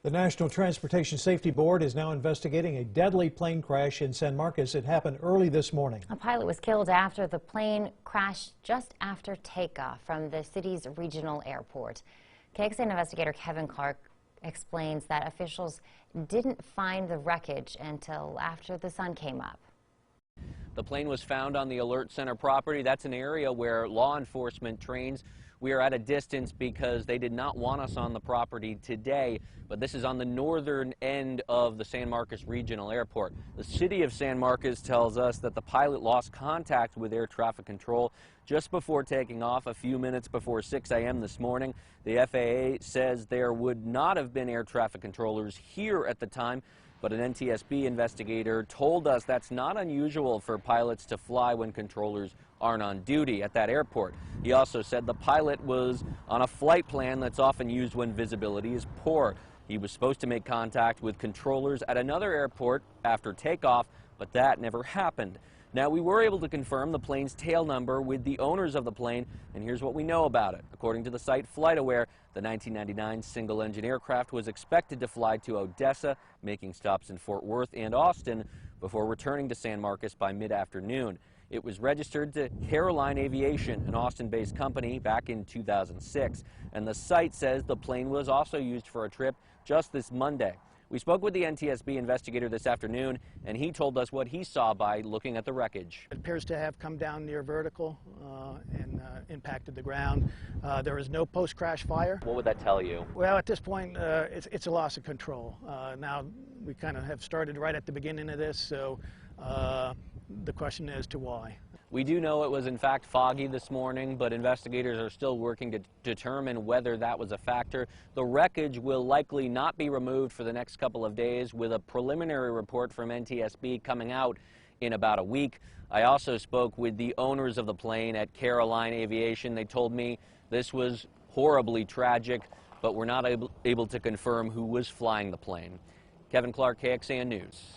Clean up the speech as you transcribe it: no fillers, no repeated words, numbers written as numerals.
The National Transportation Safety Board is now investigating a deadly plane crash in San Marcos. It happened early this morning. A pilot was killed after the plane crashed just after takeoff from the city's regional airport. KXAN investigator Kevin Clark explains that officials didn't find the wreckage until after the sun came up. The plane was found on the Alert Center property. That's an area where law enforcement trains. We are at a distance because they did not want us on the property today, but this is on the northern end of the San Marcos Regional Airport. The city of San Marcos tells us that the pilot lost contact with air traffic control just before taking off, a few minutes before 6 a.m. this morning. The FAA says there would not have been air traffic controllers here at the time, but an NTSB investigator told us that's not unusual for pilots to fly when controllers aren't on duty at that airport. He also said the pilot was on a flight plan that's often used when visibility is poor. He was supposed to make contact with controllers at another airport after takeoff, but that never happened. Now, we were able to confirm the plane's tail number with the owners of the plane, and here's what we know about it. According to the site FlightAware, the 1999 single-engine aircraft was expected to fly to Odessa, making stops in Fort Worth and Austin before returning to San Marcos by mid-afternoon. It was registered to Caroline Aviation, an Austin-based company, back in 2006, and the site says the plane was also used for a trip just this Monday. We spoke with the NTSB investigator this afternoon, and he told us what he saw by looking at the wreckage. It appears to have come down near vertical and impacted the ground. There is no post-crash fire. What would that tell you? Well, at this point, it's a loss of control. Now, we kind of have started right at the beginning of this, so the question is to why. We do know it was in fact foggy this morning, but investigators are still working to determine whether that was a factor. The wreckage will likely not be removed for the next couple of days, with a preliminary report from NTSB coming out in about a week. I also spoke with the owners of the plane at Caroline Aviation. They told me this was horribly tragic, but we're not able to confirm who was flying the plane. Kevin Clark, KXAN News.